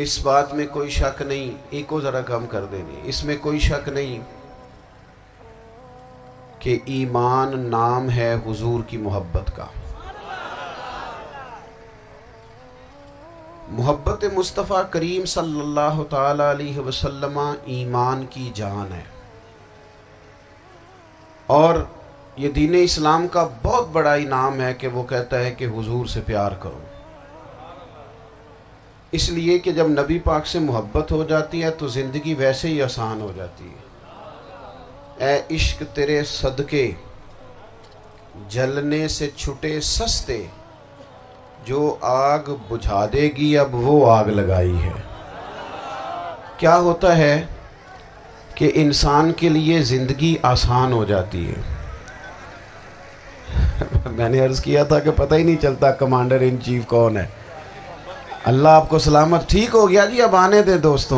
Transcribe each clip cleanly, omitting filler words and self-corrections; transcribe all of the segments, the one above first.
اس بات میں کوئی شک نہیں، ایک کو ذرا کم کر دینی، اس میں کوئی شک نہیں کہ ایمان نام ہے حضور کی محبت کا۔ محبت مصطفیٰ کریم صلی اللہ تعالی علیہ وسلم ایمان کی جان ہے، اور یہ دین اسلام کا بہت بڑا انعام ہے کہ وہ کہتا ہے کہ حضور سے پیار کرو۔ اس لیے کہ جب نبی پاک سے محبت ہو جاتی ہے تو زندگی ویسے ہی آسان ہو جاتی ہے۔ اے عشق تیرے صدقے جلنے سے چھٹے سستے، جو آگ بجھا دے گی اب وہ آگ لگائی ہے۔ کیا ہوتا ہے کہ انسان کے لیے زندگی آسان ہو جاتی ہے۔ میں نے عرض کیا تھا کہ پتہ ہی نہیں چلتا کمانڈر ان چیف کون ہے۔ اللہ آپ کو سلامت، ٹھیک ہو گیا جی، اب آنے دیں دوستوں۔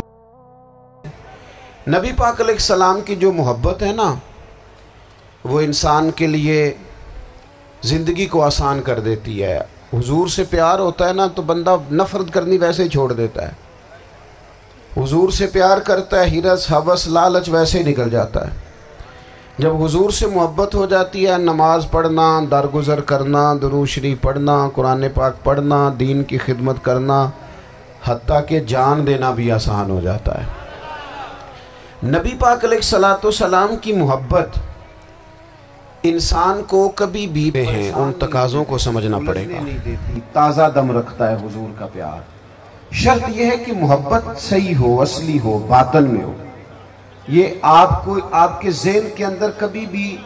نبی پاک علیہ السلام کی جو محبت ہے نا، وہ انسان کے لیے زندگی کو آسان کر دیتی ہے۔ حضور سے پیار ہوتا ہے نا تو بندہ نفرت کرنی ویسے ہی چھوڑ دیتا ہے۔ حضور سے پیار کرتا ہے، ہرس ہوس لالچ ویسے ہی نکل جاتا ہے۔ جب حضور سے محبت ہو جاتی ہے، نماز پڑھنا، درگزر کرنا، درود شریف پڑھنا، قرآن پاک پڑھنا، دین کی خدمت کرنا، حتیٰ کہ جان دینا بھی آسان ہو جاتا ہے۔ نبی پاک علیہ السلام کی محبت انسان کو کبھی بھی ہیں ان تقاضوں کو سمجھنا پڑے گا۔ تازہ دم رکھتا ہے حضور کا پیار۔ شرط یہ ہے کہ محبت صحیح ہو، اصلی ہو، باطن میں ہو۔ یہ آپ کے ذہن کے اندر کبھی بھی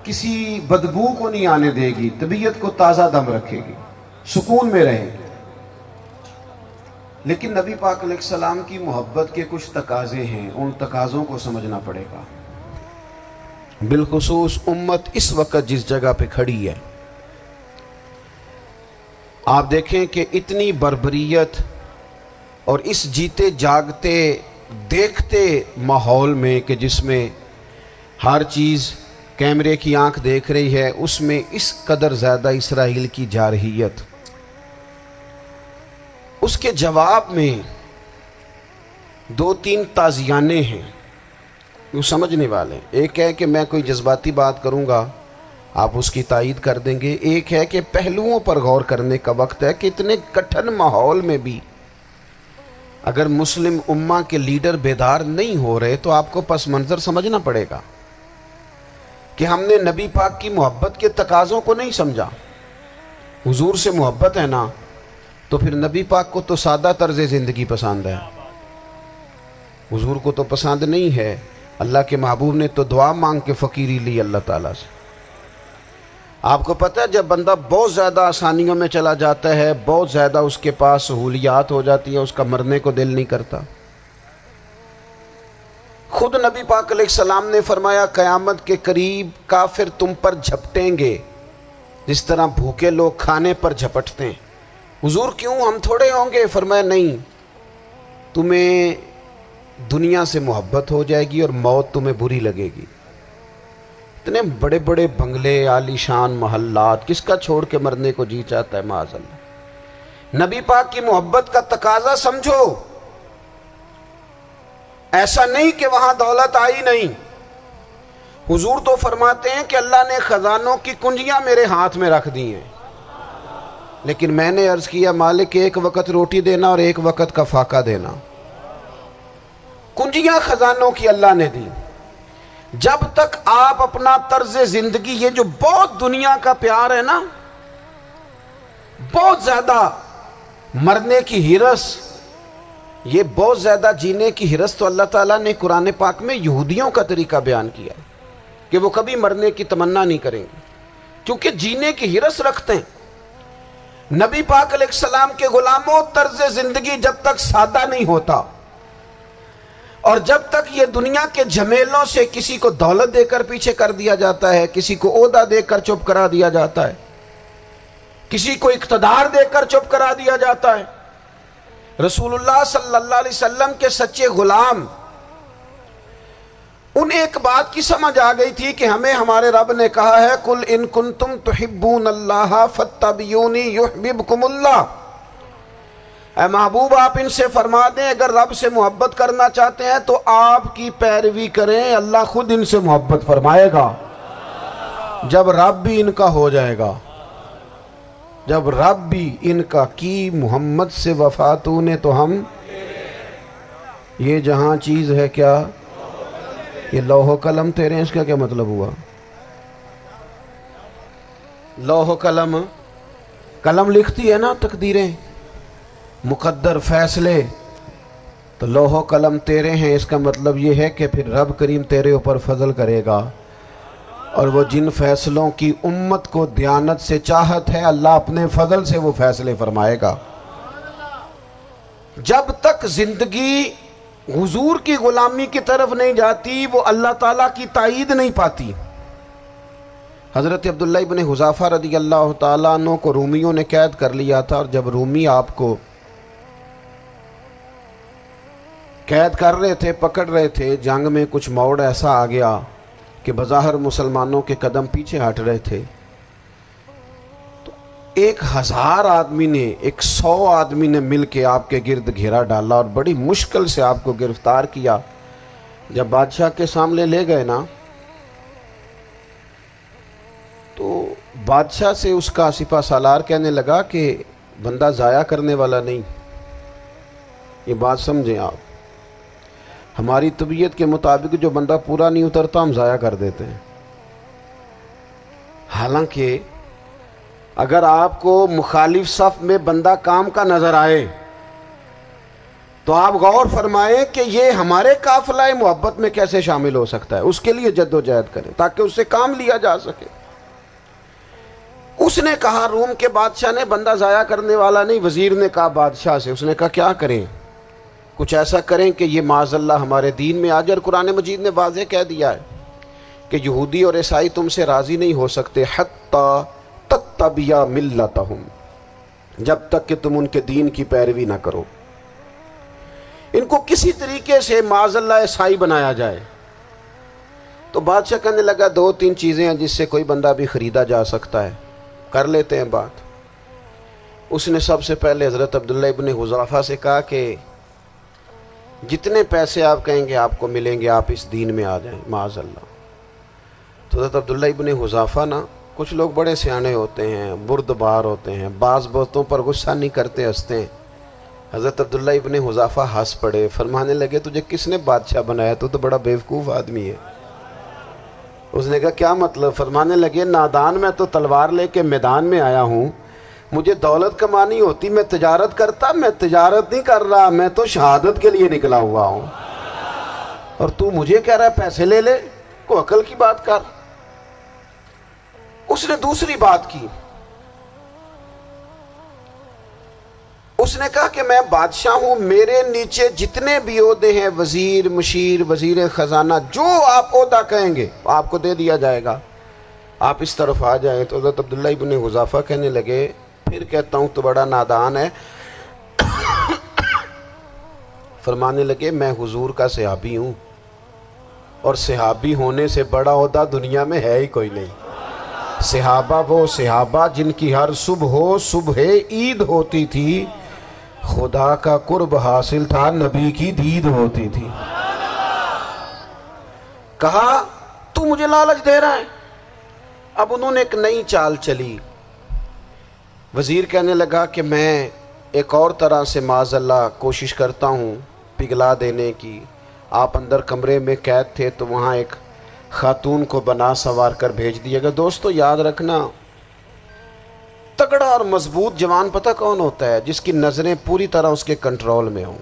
کسی بدبو کو نہیں آنے دے گی، طبیعت کو تازہ دم رکھے گی، سکون میں رہے گی۔ لیکن نبی پاک علیہ السلام کی محبت کے کچھ تقاضے ہیں، ان تقاضوں کو سمجھنا پڑے گا۔ بالخصوص امت اس وقت جس جگہ پہ کھڑی ہے، آپ دیکھیں کہ اتنی بربریت اور اس جیتے جاگتے دیکھتے ماحول میں کہ جس میں ہر چیز کیمرے کی آنکھ دیکھ رہی ہے، اس میں اس قدر زیادہ اسرائیل کی جارحیت، اس کے جواب میں دو تین تازیانے ہیں وہ سمجھنے والے۔ ایک ہے کہ میں کوئی جذباتی بات کروں گا، آپ اس کی تائید کر دیں گے۔ ایک ہے کہ پہلوؤں پر غور کرنے کا وقت ہے کہ اتنے کٹھن ماحول میں بھی اگر مسلم امہ کے لیڈر بیدار نہیں ہو رہے تو آپ کو پس منظر سمجھنا پڑے گا کہ ہم نے نبی پاک کی محبت کے تقاضوں کو نہیں سمجھا۔ حضور سے محبت ہے نا تو پھر نبی پاک کو تو سادہ طرز زندگی پسند ہے، حضور کو تو پسند نہیں ہے۔ اللہ کے محبوب نے تو دعا مانگ کے فقیری لی اللہ تعالیٰ سے۔ آپ کو پتہ ہے جب بندہ بہت زیادہ آسانیوں میں چلا جاتا ہے، بہت زیادہ اس کے پاس سہولیات ہو جاتی ہے، اس کا مرنے کو دل نہیں کرتا۔ خود نبی پاک علیہ السلام نے فرمایا قیامت کے قریب کافر تم پر جھپٹیں گے جس طرح بھوکے لوگ کھانے پر جھپٹتے ہیں۔ حضور کیوں، ہم تھوڑے ہوں گے؟ فرمایا نہیں، تمہیں دنیا سے محبت ہو جائے گی اور موت تمہیں بری لگے گی۔ اتنے بڑے بڑے بنگلے، عالی شان محلات، کس کا چھوڑ کے مرنے کو جی چاہتا ہے معاذ اللہ۔ نبی پاک کی محبت کا تقاضا سمجھو، ایسا نہیں کہ وہاں دولت آئی نہیں۔ حضور تو فرماتے ہیں کہ اللہ نے خزانوں کی کنجیاں میرے ہاتھ میں رکھ دی ہیں، لیکن میں نے عرض کیا مالک ایک وقت روٹی دینا اور ایک وقت کا فاقہ دینا۔ کنجیاں خزانوں کی اللہ نے دی۔ جب تک آپ اپنا طرز زندگی، یہ جو بہت دنیا کا پیار ہے نا، بہت زیادہ مرنے کی ہرس، یہ بہت زیادہ جینے کی ہرس تو اللہ تعالیٰ نے قرآن پاک میں یہودیوں کا طریقہ بیان کیا کہ وہ کبھی مرنے کی تمنا نہیں کریں گے کیونکہ جینے کی ہرس رکھتے ہیں۔ نبی پاک علیہ السلام کے غلاموں، طرز زندگی جب تک سادہ نہیں ہوتا اور جب تک یہ دنیا کے جھمیلوں سے کسی کو دولت دے کر پیچھے کر دیا جاتا ہے، کسی کو عہدہ دے کر چپ کرا دیا جاتا ہے، کسی کو اقتدار دے کر چپ کرا دیا جاتا ہے، رسول اللہ صلی اللہ علیہ وسلم کے سچے غلام، انہیں ایک بات کی سمجھ آ گئی تھی کہ ہمیں ہمارے رب نے کہا ہے قُلْ إِن كُنْتُمْ تُحِبُّونَ اللَّهَ فَاتَّبِعُونِي يُحْبِبْكُمُ اللَّهُ۔ اے محبوب آپ ان سے فرما دیں اگر رب سے محبت کرنا چاہتے ہیں تو آپ کی پیروی کریں، اللہ خود ان سے محبت فرمائے گا جب رب بھی ان کا ہو جائے گا، جب رب بھی ان کا کی محمد سے وفا تو نے تو ہم یہ جہاں چیز ہے کیا، یہ لوح و قلم تیرے ہیں، اس کا کیا مطلب ہوا؟ لوح و قلم، قلم لکھتی ہے نا تقدیریں، مقدر فیصلے، تو لوح و قلم تیرے ہیں، اس کا مطلب یہ ہے کہ پھر رب کریم تیرے اوپر فضل کرے گا، اور وہ جن فیصلوں کی امت کو دیانت سے چاہت ہے اللہ اپنے فضل سے وہ فیصلے فرمائے گا۔ جب تک زندگی حضور کی غلامی کی طرف نہیں جاتی وہ اللہ تعالیٰ کی تائید نہیں پاتی۔ حضرت عبداللہ ابن حذافہ رضی اللہ تعالیٰ عنہ کو رومیوں نے قید کر لیا تھا، اور جب رومی آپ کو قید کر رہے تھے، پکڑ رہے تھے، جنگ میں کچھ موڑ ایسا آ گیا کہ بظاہر مسلمانوں کے قدم پیچھے ہٹ رہے تھے، تو 1000 آدمی نے 100 آدمی نے مل کے آپ کے گرد گھیرا ڈالا اور بڑی مشکل سے آپ کو گرفتار کیا۔ جب بادشاہ کے سامنے لے گئے نا تو بادشاہ سے اس کا سپہ سالار کہنے لگا کہ بندہ ضائع کرنے والا نہیں، یہ بات سمجھیں آپ، ہماری طبیعت کے مطابق جو بندہ پورا نہیں اترتا ہم ضائع کر دیتے ہیں۔ حالانکہ اگر آپ کو مخالف صف میں بندہ کام کا نظر آئے تو آپ غور فرمائیں کہ یہ ہمارے قافلہ محبت میں کیسے شامل ہو سکتا ہے، اس کے لیے جد و جہد کریں تاکہ اس سے کام لیا جا سکے۔ اس نے کہا، روم کے بادشاہ نے، بندہ ضائع کرنے والا نہیں، وزیر نے کہا بادشاہ سے، اس نے کہا کیا کریں؟ کچھ ایسا کریں کہ یہ معاذ اللہ ہمارے دین میں آ جائے، اور قرآن مجید نے واضح کہہ دیا ہے کہ یہودی اور عیسائی تم سے راضی نہیں ہو سکتے حتی تتبع ملتہم، جب تک کہ تم ان کے دین کی پیروی نہ کرو، ان کو کسی طریقے سے معاذ اللہ عیسائی بنایا جائے۔ تو بادشاہ کہنے لگا 2-3 چیزیں ہیں جس سے کوئی بندہ بھی خریدا جا سکتا ہے، کر لیتے ہیں بات۔ اس نے سب سے پہلے حضرت عبداللہ ابن حذافہ سے کہا کہ جتنے پیسے آپ کہیں گے آپ کو ملیں گے، آپ اس دین میں آ جائیں معاذ اللہ۔ تو حضرت عبداللہ ابن حذافہ نا، کچھ لوگ بڑے سیانے ہوتے ہیں، بردبار ہوتے ہیں، بعض باتوں پر غصہ نہیں کرتے، ہنستے ہیں۔ حضرت عبداللہ ابن حذافہ ہنس پڑے، فرمانے لگے تجھے کس نے بادشاہ بنایا؟ تو بڑا بیوقوف آدمی ہے۔ اس نے کہا کیا مطلب؟ فرمانے لگے نادان، میں تو تلوار لے کے میدان میں آیا ہوں، مجھے دولت کمانی ہوتی میں تجارت کرتا، میں تجارت نہیں کر رہا، میں تو شہادت کے لیے نکلا ہوا ہوں، اور تو مجھے کہہ رہا ہے پیسے لے لے، کو عقل کی بات کر۔ اس نے دوسری بات کی، اس نے کہا کہ میں بادشاہ ہوں، میرے نیچے جتنے بھی عہدے ہیں، وزیر، مشیر، وزیر خزانہ، جو آپ عہدہ کہیں گے آپ کو دے دیا جائے گا، آپ اس طرف آ جائیں۔ تو حضرت عبداللہ ابن حذافہ کہنے لگے پھر کہتا ہوں تو بڑا نادان ہے۔ فرمانے لگے میں حضور کا صحابی ہوں، اور صحابی ہونے سے بڑا عہدہ دنیا میں ہے ہی کوئی نہیں۔ صحابہ وہ صحابہ جن کی ہر صبح عید ہوتی تھی، خدا کا قرب حاصل تھا، نبی کی دید ہوتی تھی۔ کہا تو مجھے لالچ دے رہا ہے؟ اب انہوں نے ایک نئی چال چلی۔ وزیر کہنے لگا کہ میں ایک اور طرح سے معاذ اللہ کوشش کرتا ہوں پگھلا دینے کی۔ آپ اندر کمرے میں قید تھے تو وہاں ایک خاتون کو بنا سنوار کر بھیج دیا گیا۔ دوستو یاد رکھنا، تگڑا اور مضبوط جوان پتہ کون ہوتا ہے؟ جس کی نظریں پوری طرح اس کے کنٹرول میں ہوں۔